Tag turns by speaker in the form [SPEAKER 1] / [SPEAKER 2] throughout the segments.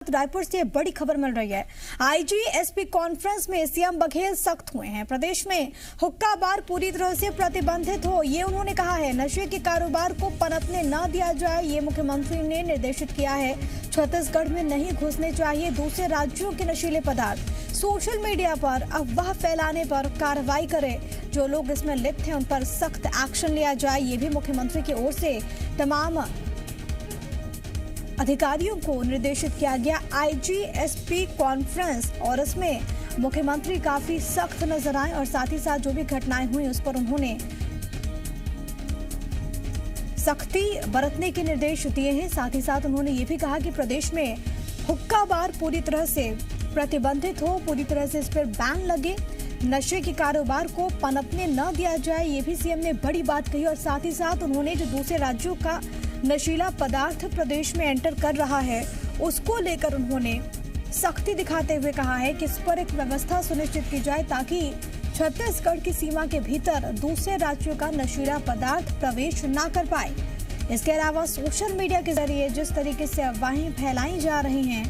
[SPEAKER 1] वक्त रायपुर से बड़ी खबर मिल रही है। आईजी एसपी कॉन्फ्रेंस में सीएम बघेल सख्त हुए हैं। प्रदेश में हुक्का बार पूरी तरह से प्रतिबंधित हो, ये उन्होंने कहा है। नशे के कारोबार को पनपने न दिया जाए, ये मुख्यमंत्री ने निर्देशित किया है। छत्तीसगढ़ में नहीं घुसने चाहिए दूसरे राज्यों के नशीले पदार्थ। सोशल मीडिया पर अफवाह फैलाने पर कार्रवाई करें, जो लोग इसमें लिप्त हैं उन पर सख्त एक्शन लिया जाए, ये भी मुख्यमंत्री की ओर से तमाम अधिकारियों को निर्देशित किया गया। आईजी-एसपी कॉन्फ्रेंस और इसमें मुख्यमंत्री काफी सख्त नजर आए और साथ ही साथ जो भी घटनाएं हुई उस पर उन्होंने सख्ती बरतने के निर्देश दिए हैं। साथ ही साथ उन्होंने ये भी कहा कि प्रदेश में हुक्का बार पूरी तरह से प्रतिबंधित हो, पूरी तरह से इस पर बैन लगे, नशे के कारोबार को पनपने न दिया जाए, ये भी सीएम ने बड़ी बात कही। और साथ ही साथ उन्होंने जो दूसरे राज्यों का नशीला पदार्थ प्रदेश में एंटर कर रहा है उसको लेकर उन्होंने सख्ती दिखाते हुए कहा है कि इस पर एक व्यवस्था सुनिश्चित की जाए ताकि छत्तीसगढ़ की सीमा के भीतर दूसरे राज्यों का नशीला पदार्थ प्रवेश न कर पाए। इसके अलावा सोशल मीडिया के जरिए जिस तरीके से अफवाहें फैलाई जा रही हैं,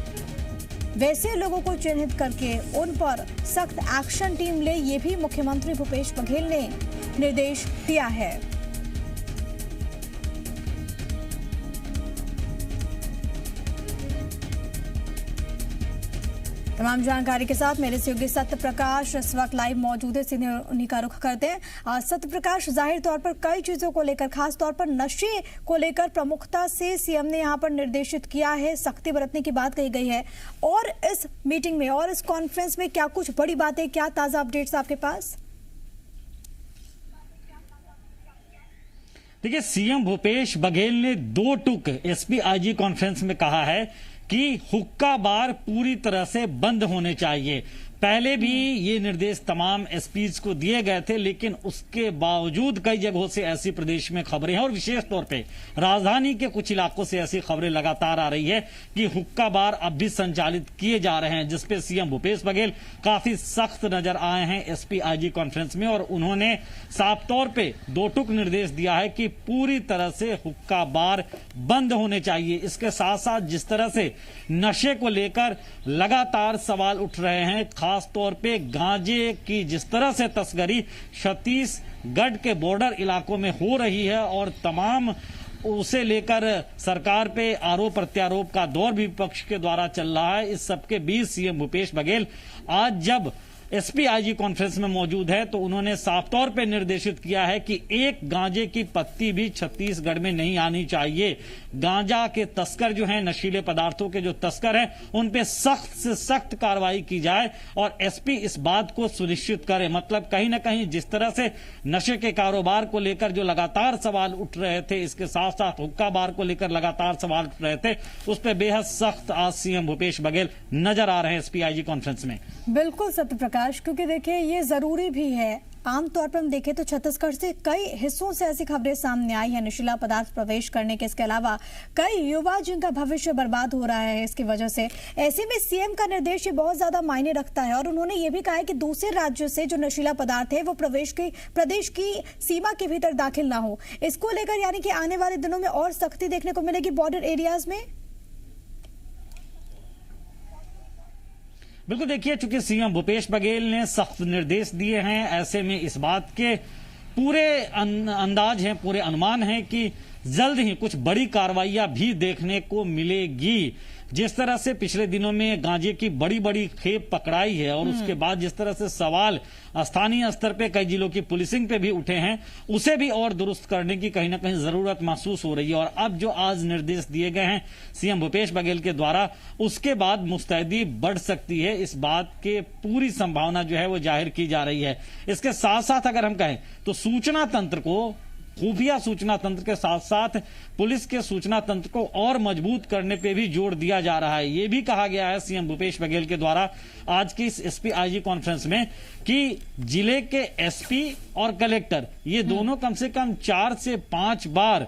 [SPEAKER 1] वैसे लोगों को चिन्हित करके उन पर सख्त एक्शन टीम ले, ये भी मुख्यमंत्री भूपेश बघेल ने निर्देश दिया है। तमाम जानकारी के साथ मेरे सहयोगी सत्य प्रकाश इस वक्त लाइव मौजूद है, सीधे उन्हीं का रुख करते हैं। सत्य प्रकाश, जाहिर तौर पर कई चीजों को लेकर, खास तौर पर नशे को लेकर प्रमुखता से सीएम ने यहां पर निर्देशित किया है, सख्ती बरतने की बात कही गई है। और इस मीटिंग में और इस कॉन्फ्रेंस में क्या कुछ बड़ी बातें, क्या ताजा अपडेट्स आपके पास?
[SPEAKER 2] देखिए, सीएम भूपेश बघेल ने 2 टूक एसपी आईजी कॉन्फ्रेंस में कहा है कि हुक्का बार पूरी तरह से बंद होने चाहिए। पहले भी ये निर्देश तमाम एसपीज को दिए गए थे, लेकिन उसके बावजूद कई जगहों से ऐसी प्रदेश में खबरें हैं और विशेष तौर पे राजधानी के कुछ इलाकों से ऐसी खबरें लगातार आ रही है कि हुक्का बार अब भी संचालित किए जा रहे हैं, जिसपे सीएम भूपेश बघेल काफी सख्त नजर आए हैं एसपी आईजी कॉन्फ्रेंस में। और उन्होंने साफ तौर पे 2 टूक निर्देश दिया है कि पूरी तरह से हुक्का बार बंद होने चाहिए। इसके साथ साथ जिस तरह से नशे को लेकर लगातार सवाल उठ रहे हैं, खास तौर पे गांजे की जिस तरह से तस्करी छत्तीसगढ़ के बॉर्डर इलाकों में हो रही है और तमाम उसे लेकर सरकार पे आरोप प्रत्यारोप का दौर भी विपक्ष के द्वारा चल रहा है। इस सबके बीच सीएम भूपेश बघेल आज जब एसपी आईजी कॉन्फ्रेंस में मौजूद है तो उन्होंने साफ तौर पे निर्देशित किया है कि एक गांजे की पत्ती भी छत्तीसगढ़ में नहीं आनी चाहिए। गांजा के तस्कर जो हैं, नशीले पदार्थों के जो तस्कर हैं, उन पे सख्त से सख्त कार्रवाई की जाए और एसपी इस बात को सुनिश्चित करे। मतलब कहीं ना कहीं जिस तरह से नशे के कारोबार को लेकर जो लगातार सवाल उठ रहे थे, इसके साथ साथ हुक्का बार को लेकर लगातार सवाल उठ रहे थे, उस पर बेहद सख्त आज सीएम भूपेश बघेल नजर आ रहे हैं एसपी आईजी कॉन्फ्रेंस में।
[SPEAKER 1] बिल्कुल सत्य प्रकाश, क्योंकि देखिए ये जरूरी भी है। आमतौर पर हम देखें तो छत्तीसगढ़ से कई हिस्सों से ऐसी खबरें सामने आई है नशीला पदार्थ प्रवेश करने के। इसके अलावा कई युवा जिनका भविष्य बर्बाद हो रहा है इसकी वजह से। ऐसे में सीएम का निर्देश ये बहुत ज्यादा मायने रखता है और उन्होंने ये भी कहा है कि दूसरे राज्यों से जो नशीला पदार्थ है वो प्रदेश की सीमा के भीतर दाखिल ना हो। इसको लेकर यानी कि आने वाले दिनों में और सख्ती देखने को मिलेगी बॉर्डर एरियाज में।
[SPEAKER 2] बिल्कुल, देखिए, चूंकि सीएम भूपेश बघेल ने सख्त निर्देश दिए हैं, ऐसे में इस बात के पूरे अंदाज हैं, पूरे अनुमान हैं कि जल्द ही कुछ बड़ी कार्रवाइयां भी देखने को मिलेगी। जिस तरह से पिछले दिनों में गांजे की बड़ी बड़ी खेप पकड़ाई है और उसके बाद जिस तरह से सवाल स्थानीय स्तर पे कई जिलों की पुलिसिंग पे भी उठे हैं, उसे भी और दुरुस्त करने की कहीं ना कहीं जरूरत महसूस हो रही है। और अब जो आज निर्देश दिए गए हैं सीएम भूपेश बघेल के द्वारा, उसके बाद मुस्तैदी बढ़ सकती है, इस बात के पूरी संभावना जो है वो जाहिर की जा रही है। इसके साथ साथ अगर हम कहें तो सूचना तंत्र को, खुफिया सूचना तंत्र के साथ साथ पुलिस के सूचना तंत्र को और मजबूत करने पे भी जोर दिया जा रहा है। ये भी कहा गया है सीएम भूपेश बघेल के द्वारा आज की इस एसपी आईजी कॉन्फ्रेंस में कि जिले के एसपी और कलेक्टर ये दोनों कम से कम 4 से 5 बार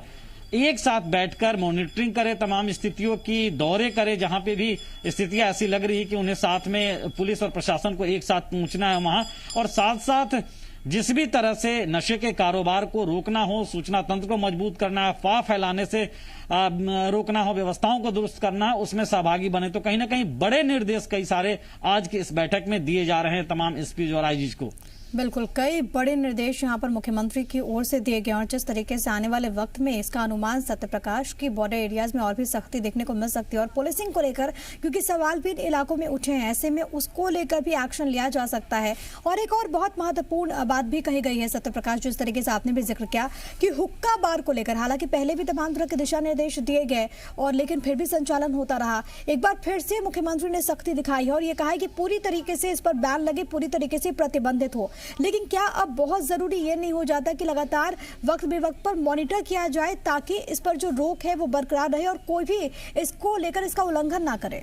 [SPEAKER 2] एक साथ बैठकर मॉनिटरिंग करे, तमाम स्थितियों की दौरे करे, जहां पे भी स्थितियां ऐसी लग रही है कि उन्हें साथ में पुलिस और प्रशासन को एक साथ पहुंचना है वहां, और साथ साथ जिस भी तरह से नशे के कारोबार को रोकना हो, सूचना तंत्र को मजबूत करना, अफवाह फैलाने से रोकना हो, व्यवस्थाओं को दुरुस्त करना है, उसमें सहभागी बने। तो कहीं ना कहीं बड़े निर्देश कई सारे आज की इस बैठक में दिए जा रहे हैं तमाम एसपी और आईजी को।
[SPEAKER 1] बिल्कुल, कई बड़े निर्देश यहाँ पर मुख्यमंत्री की ओर से दिए गए और जिस तरीके से आने वाले वक्त में इसका अनुमान सत्यप्रकाश की बॉर्डर एरियाज में और भी सख्ती देखने को मिल सकती है। और पुलिसिंग को लेकर क्योंकि सवाल भी इन इलाकों में उठे हैं, ऐसे में उसको लेकर भी एक्शन लिया जा सकता है। और एक और बहुत महत्वपूर्ण बात भी कही गई है सत्यप्रकाश, जिस तरीके से आपने भी जिक्र किया कि हुक्का बार को लेकर हालांकि पहले भी तमाम तरह के दिशा निर्देश दिए गए और लेकिन फिर भी संचालन होता रहा। एक बार फिर से मुख्यमंत्री ने सख्ती दिखाई है और ये कहा है कि पूरी तरीके से इस पर बैन लगे, पूरी तरीके से प्रतिबंधित हो। लेकिन क्या अब बहुत जरूरी ये नहीं हो जाता कि लगातार वक्त बेवक्त पर मॉनिटर किया जाए ताकि इस पर जो रोक है वो बरकरार रहे और कोई भी इसको लेकर इसका उल्लंघन ना करे?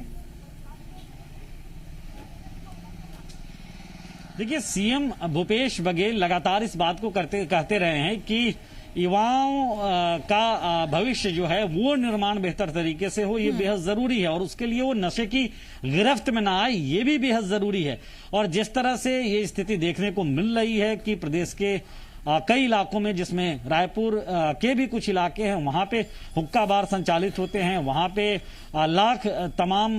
[SPEAKER 2] देखिए, सीएम भूपेश बघेल लगातार इस बात को कहते रहे हैं कि युवाओं का भविष्य जो है वो निर्माण बेहतर तरीके से हो, ये बेहद जरूरी है और उसके लिए वो नशे की गिरफ्त में ना आए, ये भी बेहद जरूरी है। और जिस तरह से ये स्थिति देखने को मिल रही है कि प्रदेश के कई इलाकों में, जिसमें रायपुर के भी कुछ इलाके हैं, वहां पे हुक्का बार संचालित होते हैं, वहां पे लाख तमाम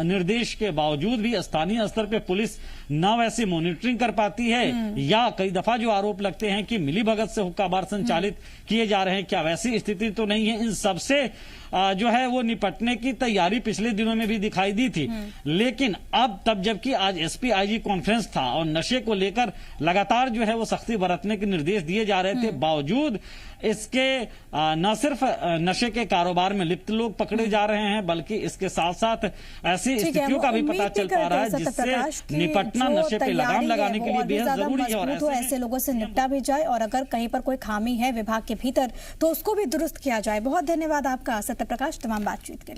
[SPEAKER 2] निर्देश के बावजूद भी स्थानीय स्तर पे पुलिस न वैसे मॉनिटरिंग कर पाती है या कई दफा जो आरोप लगते हैं कि मिलीभगत से हुक्का बार संचालित किए जा रहे हैं, क्या वैसी स्थिति तो नहीं है। इन सबसे जो है वो निपटने की तैयारी पिछले दिनों में भी दिखाई दी थी। लेकिन अब तब जबकि आज एसपी आईजी कॉन्फ्रेंस था और नशे को लेकर लगातार जो है वो सख्ती बरतने के निर्देश दिए जा रहे थे, बावजूद इसके न सिर्फ नशे के कारोबार में लिप्त लोग पकड़े जा रहे हैं बल्कि इसके साथ साथ ऐसी स्थितियों का भी पता चल पा रहा है जिससे निपटना, नशे पे लगाम लगाने के लिए बेहद जरूरी है और
[SPEAKER 1] ऐसे लोगों से निपटा भी जाए और अगर कहीं पर कोई खामी है विभाग के भीतर तो उसको भी दुरुस्त किया जाए। बहुत धन्यवाद आपका सत्यप्रकाश तमाम बातचीत के लिए।